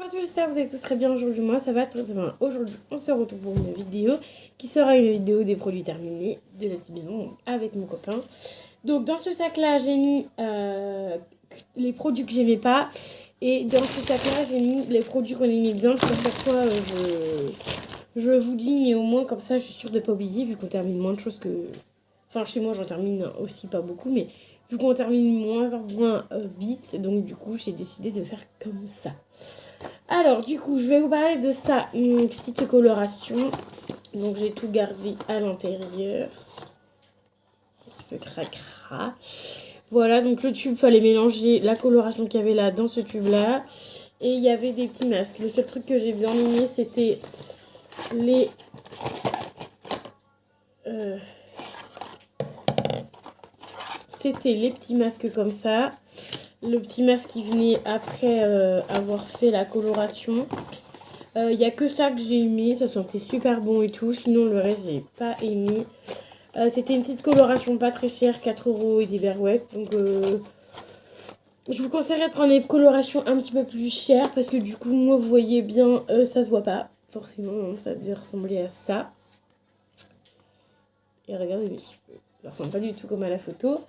Bonjour, j'espère que vous allez tous très bien aujourd'hui. Moi, ça va très bien. Aujourd'hui, on se retrouve pour une vidéo qui sera une vidéo des produits terminés de la petite maison avec mon copain. Donc, dans ce sac-là, j'ai mis les produits que j'aimais pas. Et dans ce sac-là, j'ai mis les produits qu'on aimait bien. Parce que chaque fois, je vous dis, mais au moins, comme ça, je suis sûre de ne pas oublier, vu qu'on termine moins de choses que... Enfin, chez moi, j'en termine aussi pas beaucoup, mais vu qu'on termine moins en moins vite, donc du coup, j'ai décidé de faire comme ça. Alors, du coup, je vais vous parler de ça, une petite coloration. Donc, j'ai tout gardé à l'intérieur. Un petit peu cracra. Voilà, donc le tube, fallait mélanger la coloration qu'il y avait là dans ce tube-là. Et il y avait des petits masques. Le seul truc que j'ai bien aimé, c'était les... C'était les petits masques comme ça. Le petit masque qui venait après avoir fait la coloration. Il n'y a que ça que j'ai aimé. Ça sentait super bon et tout. Sinon, le reste, j'ai pas aimé. C'était une petite coloration pas très chère. 4 € et des beurrettes. Donc, je vous conseillerais de prendre des colorations un petit peu plus chères. Parce que du coup, moi, vous voyez bien, ça se voit pas. Forcément, ça devait ressembler à ça. Et regardez les cheveux. Ça ressemble pas du tout comme à la photo.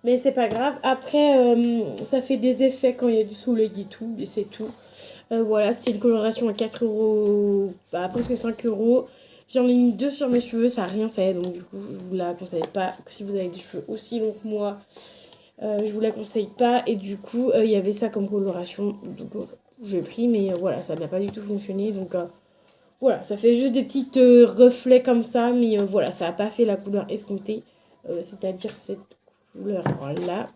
Mais c'est pas grave. Après, ça fait des effets quand il y a du soleil et tout. Et c'est tout. Voilà, c'était une coloration à 4 €, bah, presque 5 €. J'en ai mis 2 sur mes cheveux, ça n'a rien fait. Donc du coup, je vous la conseille pas. Si vous avez des cheveux aussi longs que moi, je vous la conseille pas. Et du coup, il y avait ça comme coloration. Donc j'ai pris, mais voilà, ça n'a pas du tout fonctionné. Donc voilà, ça fait juste des petits reflets comme ça. Mais voilà, ça n'a pas fait la couleur escomptée. C'est-à-dire cette couleur-là.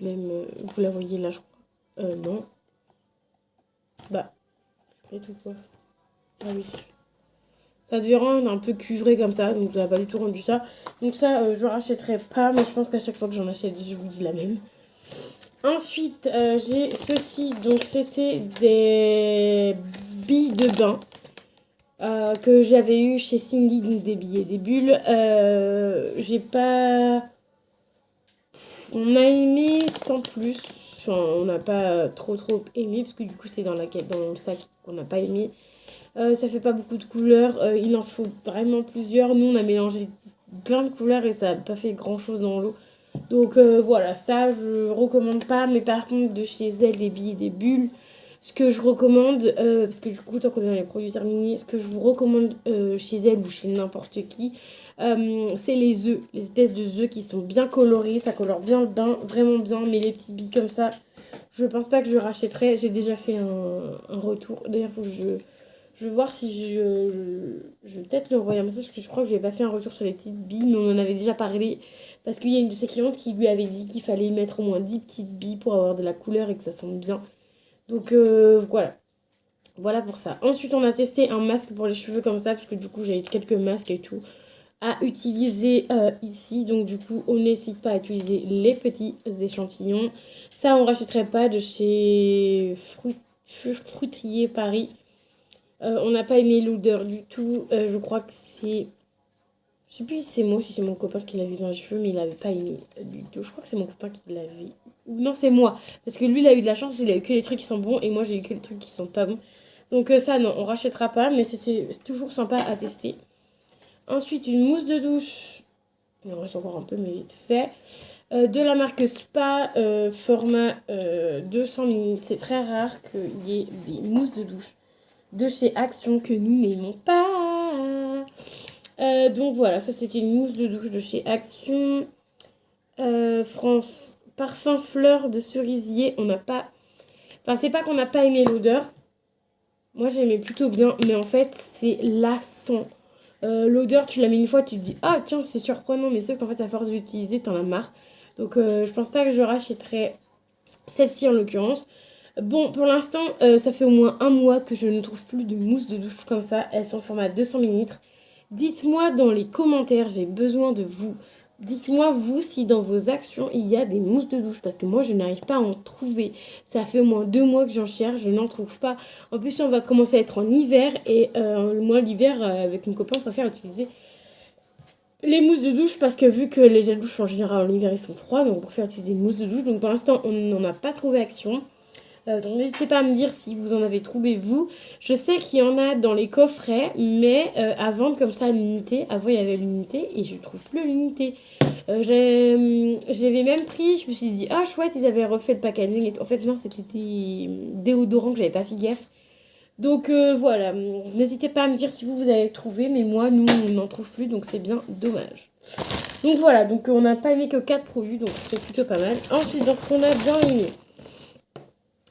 Même, vous la voyez là, je crois. Non. Bah, et tout quoi. Ah oui. Ça devait rendre un peu cuivré comme ça, donc ça n'a pas du tout rendu ça. Donc ça, je rachèterai pas, mais je pense qu'à chaque fois que j'en achète, je vous dis la même. Ensuite, j'ai ceci, donc c'était des billes de bain que j'avais eu chez Cindy, donc des billets, des bulles. J'ai pas... On a aimé sans plus. Enfin, on n'a pas trop aimé, parce que du coup, c'est dans le sac qu'on n'a pas aimé. Ça fait pas beaucoup de couleurs. Il en faut vraiment plusieurs. Nous, on a mélangé plein de couleurs et ça n'a pas fait grand chose dans l'eau. Donc voilà, ça, je recommande pas. Mais par contre, de chez elle, des billes et des bulles, ce que je recommande, parce que du coup, tant qu'on est dans les produits terminés, ce que je vous recommande chez elle ou chez n'importe qui, c'est les œufs, les espèces de œufs qui sont bien colorés. Ça colore bien le bain, vraiment bien. Mais les petites billes comme ça, je pense pas que je rachèterai. J'ai déjà fait un retour. D'ailleurs, je vais voir si je vais peut-être lui envoyer un message parce que je crois que je n'ai pas fait un retour sur les petites billes, mais on en avait déjà parlé. Parce qu'il y a une de ses clientes qui lui avait dit qu'il fallait mettre au moins 10 petites billes pour avoir de la couleur et que ça sente bien. Donc voilà. Voilà pour ça. Ensuite, on a testé un masque pour les cheveux comme ça, parce que du coup, j'avais quelques masques et tout à utiliser ici. Donc du coup, on n'hésite pas à utiliser les petits échantillons. Ça, on rachèterait pas de chez Fruitier Paris. On n'a pas aimé l'odeur du tout. Je crois que c'est... Je sais plus si c'est moi ou si c'est mon copain qui l'a vu dans les cheveux, mais il n'avait pas aimé du tout. Je crois que c'est mon copain qui l'avait... Non, c'est moi. Parce que lui, il a eu de la chance, il a eu que les trucs qui sont bons et moi, j'ai eu que les trucs qui sont pas bons. Donc ça, non, on rachètera pas, mais c'était toujours sympa à tester. Ensuite, une mousse de douche. Il en reste encore un peu, mais vite fait. De la marque Spa, format 200 ml. C'est très rare qu'il y ait des mousses de douche de chez Action que nous n'aimons pas. Donc voilà, ça c'était une mousse de douche de chez Action. France parfum fleur de cerisier. On n'a pas... Enfin, c'est pas qu'on n'a pas aimé l'odeur. Moi j'aimais plutôt bien, mais en fait c'est lassant. L'odeur, tu la mets une fois, tu te dis ah tiens c'est surprenant, mais c'est qu'en fait à force d'utiliser t'en as marre. Donc je pense pas que je rachèterai celle-ci en l'occurrence. Bon, pour l'instant, ça fait au moins un mois que je ne trouve plus de mousse de douche comme ça. Elles sont au format 200 ml. Dites-moi dans les commentaires, j'ai besoin de vous. Dites-moi, vous, si dans vos actions, il y a des mousses de douche. Parce que moi, je n'arrive pas à en trouver. Ça fait au moins 2 mois que j'en cherche, je n'en trouve pas. En plus, on va commencer à être en hiver. Et moi, l'hiver, avec mon copain, on préfère utiliser les mousses de douche. Parce que vu que les gels douche, en général, en hiver, ils sont froids. Donc, on préfère utiliser des mousses de douche. Donc, pour l'instant, on n'en a pas trouvé action. Donc n'hésitez pas à me dire si vous en avez trouvé vous. Je sais qu'il y en a dans les coffrets, mais à vendre comme ça à l'unité. Avant il y avait l'unité et je trouve plus l'unité. J'avais même pris, je me suis dit, ah chouette, ils avaient refait le packaging. Et tout. En fait non, c'était des déodorants que j'avais pas fait gaffe. Donc voilà, n'hésitez pas à me dire si vous avez trouvé, mais moi, nous, on n'en trouve plus, donc c'est bien dommage. Donc voilà, donc on n'a pas aimé que 4 produits, donc c'est plutôt pas mal. Ensuite, dans ce qu'on a bien aimé,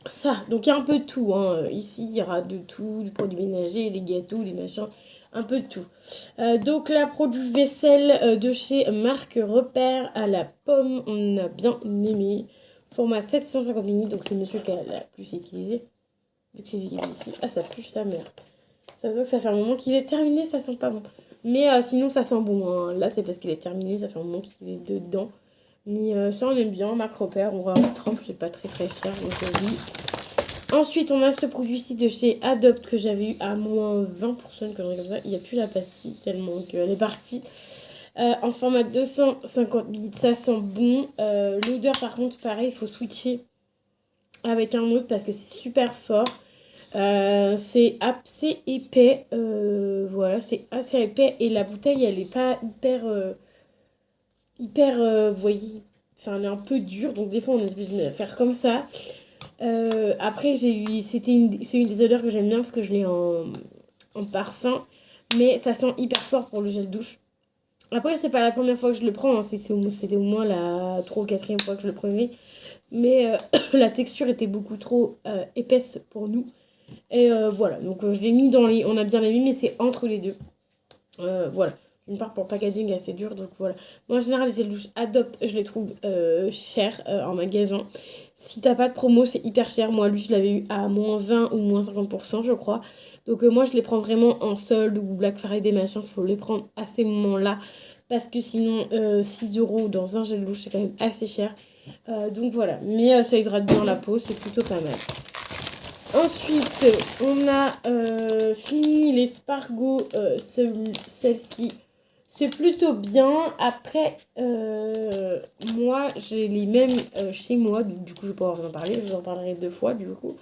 ça, donc il y a un peu de tout, hein. Ici, il y aura de tout, du produit ménager, les gâteaux, les machins, un peu de tout. Donc la produit vaisselle de chez Marque Repère à la pomme, on a bien aimé. Format 750 ml, donc c'est monsieur qui a la plus utilisé. Vu que c'est ici. Ah, ça pue sa mère. Ça se voit que ça fait un moment qu'il est terminé, ça sent pas bon. Mais sinon, ça sent bon. Hein. Là, c'est parce qu'il est terminé, ça fait un moment qu'il est dedans. Mais ça, on aime bien. Marque Repère, on va en trempe, c'est pas très très cher. Donc, oui. Ensuite, on a ce produit-ci de chez Adopt que j'avais eu à moins 20%, comme ça. Il n'y a plus la pastille tellement qu'elle est partie. En format 250 ml, ça sent bon. L'odeur, par contre, pareil, il faut switcher avec un autre parce que c'est super fort. C'est assez épais, voilà, c'est assez épais et la bouteille elle est pas hyper, vous voyez, enfin elle est un peu dure donc des fois on est obligé de la faire comme ça. Après c'est une des odeurs que j'aime bien parce que je l'ai en parfum, mais ça sent hyper fort pour le gel douche. Après c'est pas la première fois que je le prends, hein, c'était au moins la 3 ou 4e fois que je le prenais, mais la texture était beaucoup trop épaisse pour nous. Et voilà, donc je l'ai mis dans les... On a bien mis, mais c'est entre les deux. Voilà. D'une part pour le packaging assez dur, donc voilà. Moi en général, les gels douche Adopt, je les trouve chers en magasin. Si t'as pas de promo, c'est hyper cher. Moi, lui, je l'avais eu à moins 20 ou moins 50%, je crois. Donc moi, je les prends vraiment en solde ou Black Friday, machin. Faut les prendre à ces moments-là. Parce que sinon, 6 euros dans un gel douche, c'est quand même assez cher. Donc voilà. Mais ça hydrate bien la peau, c'est plutôt pas mal. Ensuite, on a fini l'espargot, celle-ci. C'est plutôt bien. Après, moi, j'ai les mêmes chez moi. Du coup, je vais pouvoir vous en parler. Je vous en parlerai 2 fois, du coup.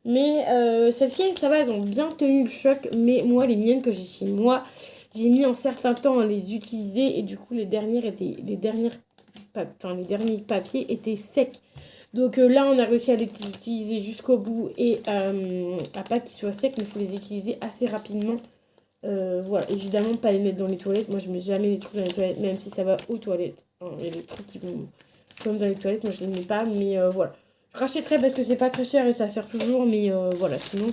Mais celles-ci, ça va, elles ont bien tenu le choc. Mais moi, les miennes que j'ai chez moi, j'ai mis un certain temps à les utiliser. Et du coup, les derniers papiers étaient secs. Donc là, on a réussi à les utiliser jusqu'au bout et à pas qu'ils soient secs, mais il faut les utiliser assez rapidement. Voilà, évidemment, pas les mettre dans les toilettes. Moi, je mets jamais les trucs dans les toilettes, même si ça va aux toilettes. Hein, il y a des trucs qui vont comme dans les toilettes, moi je les mets pas, mais voilà. Je rachèterai parce que c'est pas très cher et ça sert toujours, mais voilà, sinon,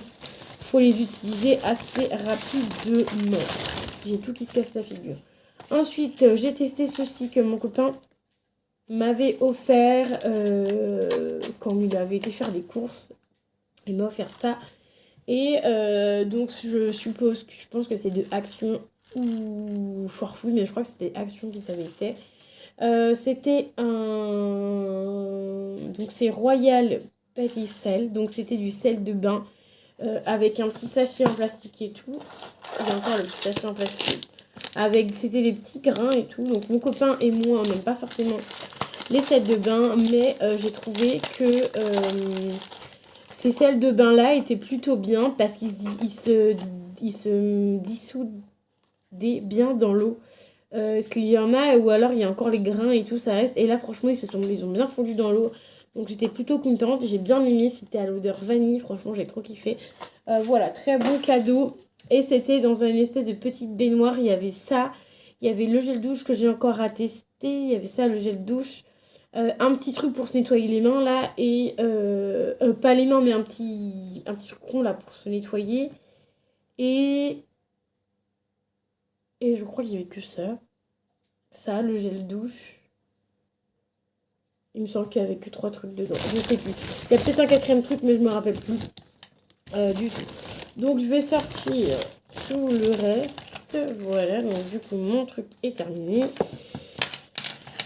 faut les utiliser assez rapidement. J'ai tout qui se casse la figure. Ensuite, j'ai testé ceci que mon copain m'avait offert quand il avait été faire des courses. Il m'a offert ça. Et donc je pense que c'est de Action ou Forefood, mais je crois que c'était Action qui s'avait fait. C'était un... Donc c'est Royal Petit Sel. Donc c'était du sel de bain avec un petit sachet en plastique et tout. Il y a encore le petit sachet en plastique. C'était des petits grains et tout. Donc mon copain et moi, on n'aime pas forcément les sels de bain, mais j'ai trouvé que ces sels de bain là étaient plutôt bien parce qu'ils se dissoudaient bien dans l'eau. Est-ce qu'il y en a ou alors il y a encore les grains et tout, ça reste. Et là franchement ils ont bien fondu dans l'eau, donc j'étais plutôt contente, j'ai bien aimé. C'était à l'odeur vanille, franchement j'ai trop kiffé. Voilà, très bon cadeau. Et c'était dans une espèce de petite baignoire. Il y avait ça, il y avait le gel douche que j'ai encore à tester, il y avait ça, le gel douche, un petit truc pour se nettoyer les mains là, et pas les mains mais un petit truc rond là pour se nettoyer, et je crois qu'il y avait que ça, le gel douche. Il me semble qu'il n'y avait que 3 trucs dedans, je ne sais plus. Il y a peut-être un 4e truc mais je me rappelle plus du tout. Donc je vais sortir tout le reste. Voilà, donc du coup mon truc est terminé.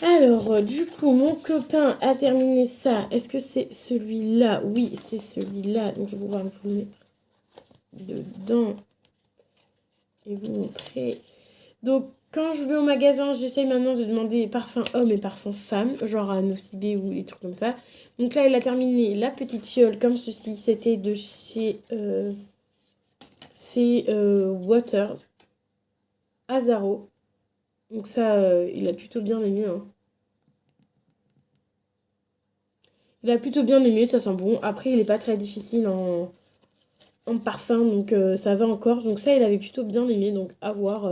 Alors, du coup, mon copain a terminé ça. Est-ce que c'est celui-là? Oui, c'est celui-là. Donc, je vais pouvoir vous le mettre dedans et vous montrer. Donc, Quand je vais au magasin, j'essaye maintenant de demander parfum homme et parfum femme, genre à Nocibé ou des trucs comme ça. Donc là, elle a terminé la petite fiole comme ceci. C'était de chez Water Azaro. Donc ça, il a plutôt bien aimé. Hein. Il a plutôt bien aimé, ça sent bon. Après, il n'est pas très difficile en parfum, donc ça va encore. Donc ça, il avait plutôt bien aimé, donc à voir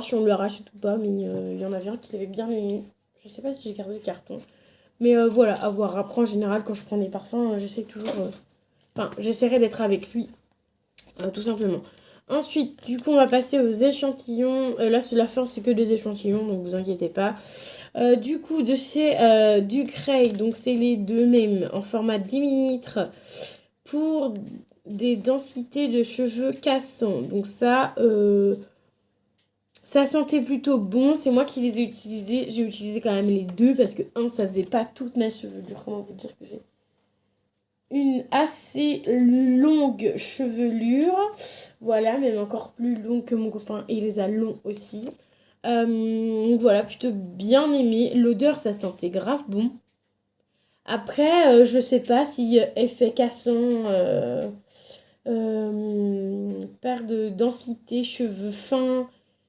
si on le rachète ou pas. Mais il y en avait un qu'il avait bien aimé. Je sais pas si j'ai gardé le carton. Mais voilà, à voir. Après, en général, quand je prends des parfums, j'essaie toujours... Enfin, j'essaierai d'être avec lui, tout simplement. Ensuite, du coup, on va passer aux échantillons. Là, la fin, c'est que des échantillons, donc vous inquiétez pas. Du coup, de chez Ducray, donc c'est les deux mêmes, en format 10 ml, pour des densités de cheveux cassants. Donc ça sentait plutôt bon. C'est moi qui les ai utilisés. J'ai utilisé quand même les deux, parce que, ça faisait pas toute ma chevelure. Comment vous dire que j'ai une assez longue chevelure. Voilà, même encore plus longue que mon copain. Et il les a longs aussi. Voilà, plutôt bien aimé. L'odeur, ça sentait grave bon. Après, je sais pas si effet cassant, perte de densité, cheveux fins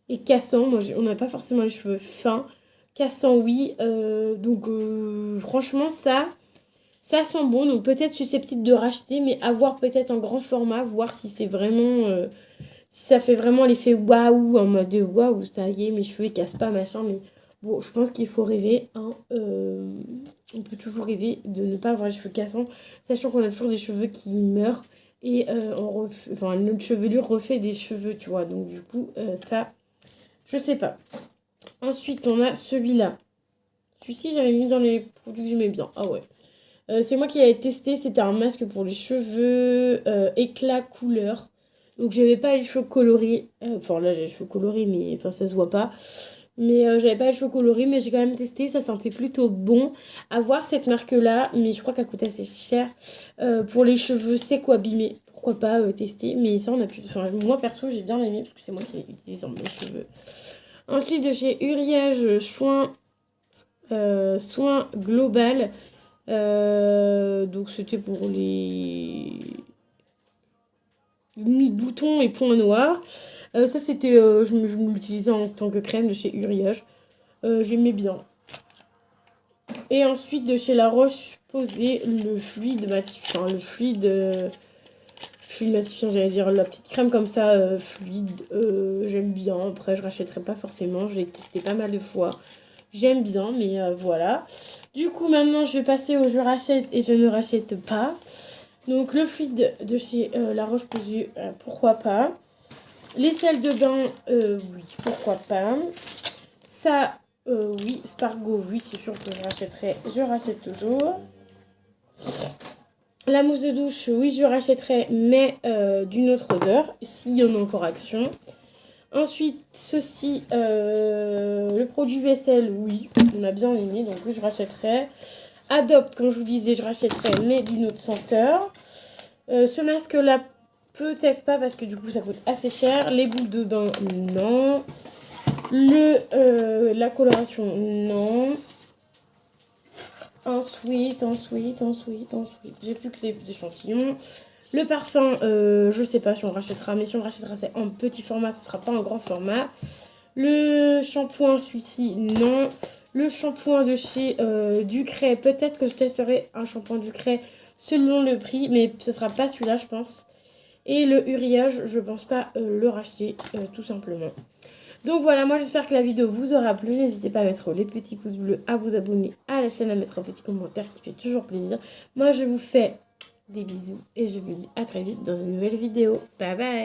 et cassants. Moi, on n'a pas forcément les cheveux fins. Cassants, oui. Donc, franchement, ça sent bon. Donc, peut-être susceptible de racheter, mais à voir peut-être en grand format, voir si c'est vraiment... si ça fait vraiment l'effet waouh, en mode waouh, ça y est, mes cheveux ils cassent pas, machin. Mais bon, je pense qu'il faut rêver. Hein, on peut toujours rêver de ne pas avoir les cheveux cassants, sachant qu'on a toujours des cheveux qui meurent. Et notre chevelure refait des cheveux, tu vois. Donc, du coup, ça, je sais pas. Ensuite, on a celui-là. Celui-ci, j'avais mis dans les produits que j'aimais bien. Ah ouais. C'est moi qui l'avais testé. C'était un masque pour les cheveux éclat couleur. Donc j'avais pas les cheveux colorés. Enfin là j'ai les cheveux colorés mais ça se voit pas. Mais j'avais pas les cheveux colorés mais j'ai quand même testé. Ça sentait plutôt bon. À voir cette marque là. Mais je crois qu'elle coûte assez cher. Pour les cheveux secs ou abîmés. Pourquoi pas tester. Mais ça on a pu... Enfin moi perso j'ai bien aimé. Parce que c'est moi qui l'ai utilisé dans mes cheveux. Ensuite de chez Uriage Soin Global. Donc c'était pour les boutons et points noirs. Ça c'était, je me l'utilisais en tant que crème de chez Uriage. J'aimais bien. Et ensuite de chez La Roche-Posay, le fluide matifiant. Fluide matifiant, j'allais dire la petite crème comme ça, fluide. J'aime bien. Après je rachèterai pas forcément. Je l'ai testé pas mal de fois. J'aime bien, mais voilà. Du coup, maintenant, je vais passer au je rachète et je ne rachète pas. Donc, le fluide de chez La Roche-Posay, pourquoi pas. Les sels de bain, oui, pourquoi pas. Ça, oui. Spargo, oui, c'est sûr que je rachèterai. Je rachète toujours. La mousse de douche, oui, je rachèterai, mais d'une autre odeur, s'il y en a encore action. Ensuite, ceci, le produit vaisselle, oui, on a bien aimé, donc oui, je rachèterai. Adopte, comme je vous disais, je rachèterai, mais d'une autre senteur. Ce masque-là, peut-être pas, parce que du coup, ça coûte assez cher. Les boules de bain, non. La coloration, non. Ensuite. J'ai plus que les échantillons. Le parfum, je sais pas si on rachètera, mais si on rachètera, c'est en petit format, ce sera pas en grand format. Le shampoing, celui-ci, non. Le shampoing de chez Ducray, peut-être que je testerai un shampoing Ducray selon le prix, mais ce sera pas celui-là, je pense. Et le Uriage, je pense pas le racheter, tout simplement. Donc voilà, moi j'espère que la vidéo vous aura plu. N'hésitez pas à mettre les petits pouces bleus, à vous abonner à la chaîne, à mettre un petit commentaire qui fait toujours plaisir. Moi je vous fais des bisous et je vous dis à très vite dans une nouvelle vidéo. Bye bye!